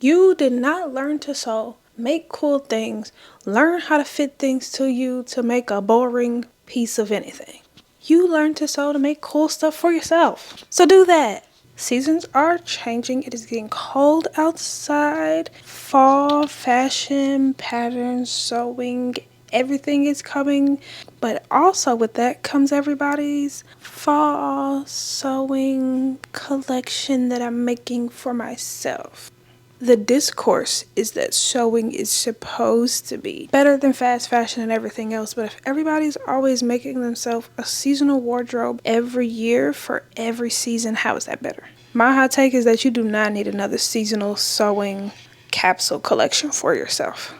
You did not learn to sew, make cool things, learn how to fit things to you to make a boring piece of anything. You learned to sew to make cool stuff for yourself. So do that. Seasons are changing. It is getting cold outside. Fall, fashion, patterns, sewing, everything is coming. But also with that comes everybody's fall sewing collection that I'm making for myself. The discourse is that sewing is supposed to be better than fast fashion and everything else, but if everybody's always making themselves a seasonal wardrobe every year for every season, how is that better? My hot take is that you do not need another seasonal sewing capsule collection for yourself.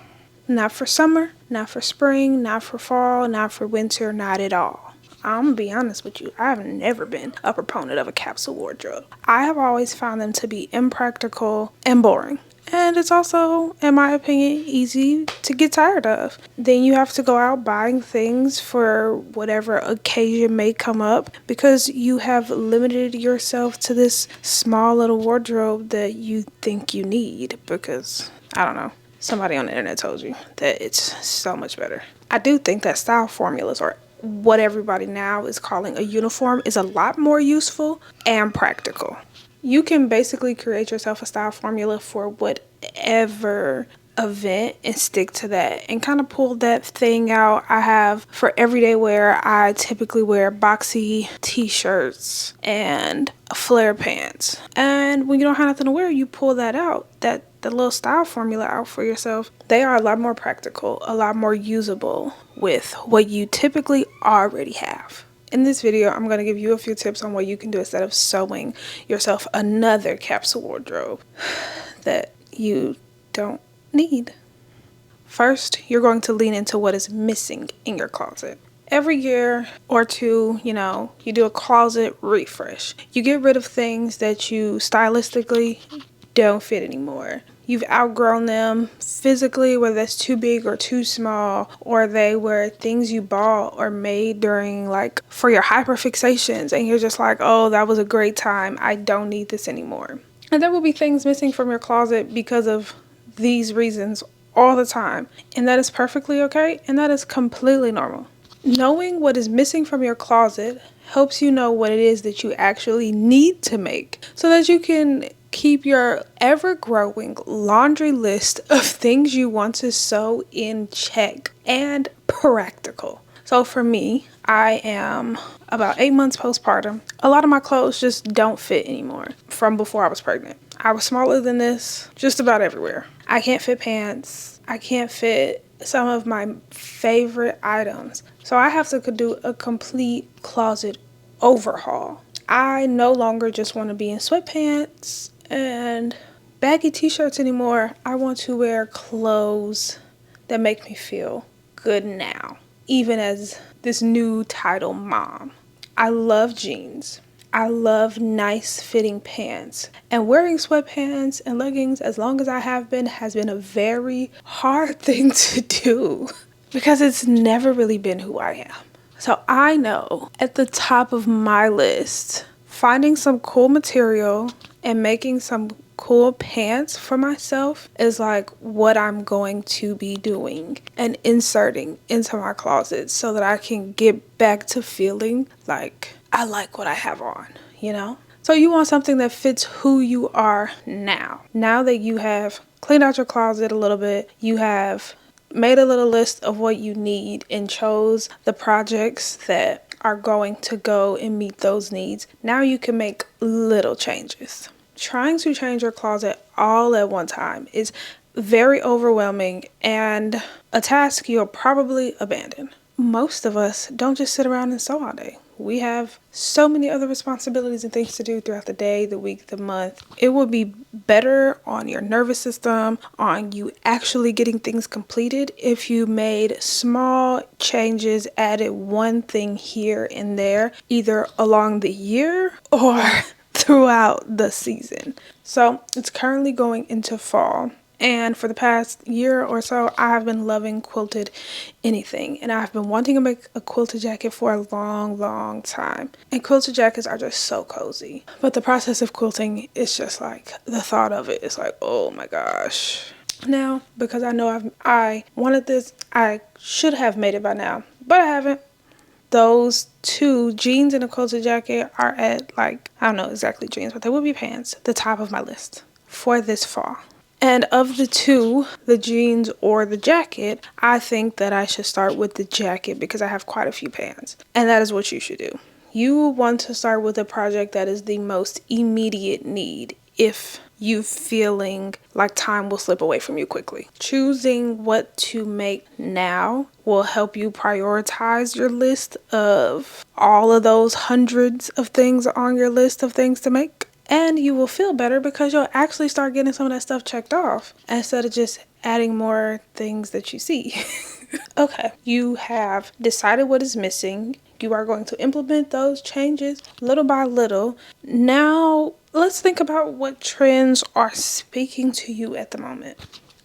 Not for summer, not for spring, not for fall, not for winter, not at all. I'm gonna be honest with you, I've never been a proponent of a capsule wardrobe. I have always found them to be impractical and boring. And it's also, in my opinion, easy to get tired of. Then you have to go out buying things for whatever occasion may come up because you have limited yourself to this small little wardrobe that you think you need because, I don't know, somebody on the internet told you that it's so much better. I do think that style formulas or what everybody now is calling a uniform is a lot more useful and practical. You can basically create yourself a style formula for whatever event and stick to that and kind of pull that thing out. I have for everyday wear, I typically wear boxy t-shirts and flare pants. And when you don't have nothing to wear, you pull that out, the little style formula out for yourself. They are a lot more practical, a lot more usable with what you typically already have. In this video, I'm going to give you a few tips on what you can do instead of sewing yourself another capsule wardrobe that you don't need. First, you're going to lean into what is missing in your closet. Every year or two, you do a closet refresh. You get rid of things that you stylistically don't fit anymore. You've outgrown them physically, whether that's too big or too small, or they were things you bought or made during for your hyperfixations and you're just like, oh, that was a great time. I don't need this anymore. And there will be things missing from your closet because of these reasons all the time. And that is perfectly okay. And that is completely normal. Knowing what is missing from your closet helps you know what it is that you actually need to make so that you can keep your ever-growing laundry list of things you want to sew in check and practical. So for me, I am about 8 months postpartum. A lot of my clothes just don't fit anymore from before I was pregnant. I was smaller than this just about everywhere. I can't fit pants. I can't fit some of my favorite items. So I have to do a complete closet overhaul. I no longer just want to be in sweatpants and baggy t-shirts anymore. I want to wear clothes that make me feel good now, even as this new title mom. I love jeans. I love nice fitting pants, and wearing sweatpants and leggings as long as I have been has been a very hard thing to do because it's never really been who I am. So I know at the top of my list, finding some cool material and making some cool pants for myself is what I'm going to be doing and inserting into my closet so that I can get back to feeling like I like what I have on, So you want something that fits who you are now. Now that you have cleaned out your closet a little bit, you have made a little list of what you need and chose the projects that are going to go and meet those needs. Now you can make little changes. Trying to change your closet all at one time is very overwhelming and a task you'll probably abandon. Most of us don't just sit around and sew all day. We have so many other responsibilities and things to do throughout the day, the week, the month. It will be better on your nervous system, on you actually getting things completed if you made small changes, added one thing here and there, either along the year or throughout the season. So it's currently going into fall. And for the past year or so, I have been loving quilted anything. And I've been wanting to make a quilted jacket for a long time. And quilted jackets are just so cozy. But the process of quilting is just like, the thought of it is like, oh my gosh. Now, because I know I wanted this, I should have made it by now, but I haven't. Those two, jeans and a quilted jacket, are at like, I don't know exactly jeans, but they will be pants, the top of my list for this fall. And of the two, the jeans or the jacket, I think that I should start with the jacket because I have quite a few pants. And that is what you should do. You want to start with a project that is the most immediate need if you feeling like time will slip away from you quickly. Choosing what to make now will help you prioritize your list of all of those hundreds of things on your list of things to make. And you will feel better because you'll actually start getting some of that stuff checked off instead of just adding more things that you see. Okay, you have decided what is missing. You are going to implement those changes little by little. Now, let's think about what trends are speaking to you at the moment.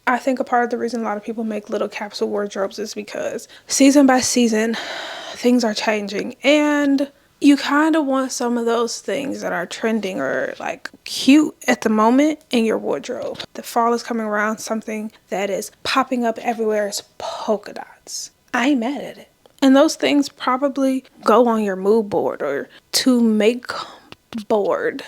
I think a part of the reason a lot of people make little capsule wardrobes is because season by season, things are changing. And you kind of want some of those things that are trending or like cute at the moment in your wardrobe. The fall is coming around. Something that is popping up everywhere is polka dots. I ain't mad at it. And those things probably go on your mood board or to make board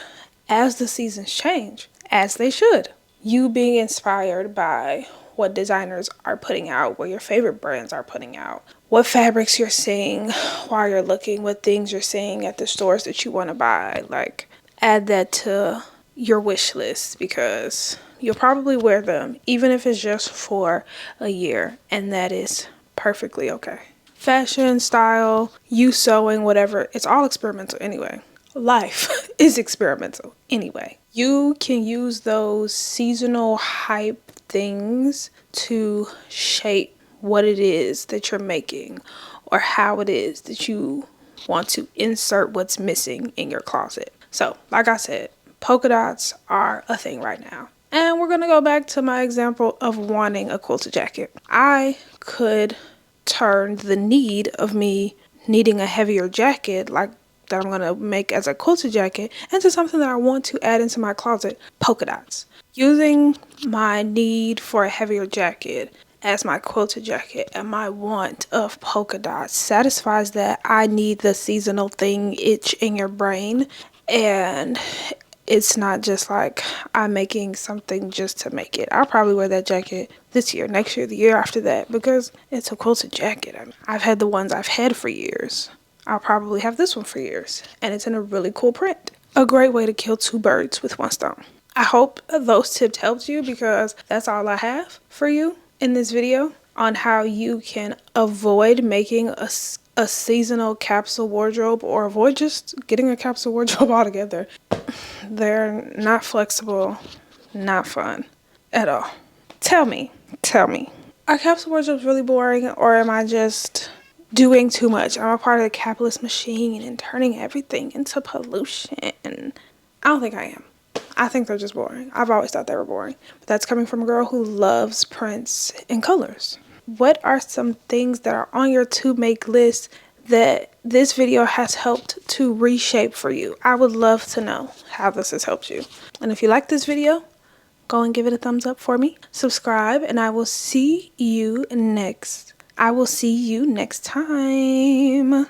as the seasons change, as they should. You being inspired by what designers are putting out, what your favorite brands are putting out, what fabrics you're seeing while you're looking, what things you're seeing at the stores that you want to buy. Like, add that to your wish list because you'll probably wear them, even if it's just for a year, and that is perfectly okay. Fashion, style, you sewing, whatever, it's all experimental anyway. Life is experimental anyway. You can use those seasonal hype things to shape what it is that you're making or how it is that you want to insert what's missing in your closet. So, like I said, polka dots are a thing right now. And we're going to go back to my example of wanting a quilted jacket. I could turn the need of me needing a heavier jacket like that I'm going to make as a quilted jacket into something that I want to add into my closet, polka dots. Using my need for a heavier jacket as my quilted jacket and my want of polka dots satisfies that I need the seasonal thing itch in your brain. And it's not just like I'm making something just to make it. I'll probably wear that jacket this year, next year, the year after that because it's a quilted jacket. I mean, I've had the ones I've had for years. I'll probably have this one for years, and it's in a really cool print. A great way to kill two birds with one stone. I hope those tips helped you because that's all I have for you in this video on how you can avoid making a seasonal capsule wardrobe or avoid just getting a capsule wardrobe altogether. They're not flexible, not fun at all. Tell me, are capsule wardrobes really boring or am I just doing too much? I'm a part of the capitalist machine and turning everything into pollution. I don't think I am. I think they're just boring. I've always thought they were boring. But that's coming from a girl who loves prints and colors. What are some things that are on your to make list that this video has helped to reshape for you? I would love to know how this has helped you. And if you like this video, go and give it a thumbs up for me. Subscribe and I will see you next time.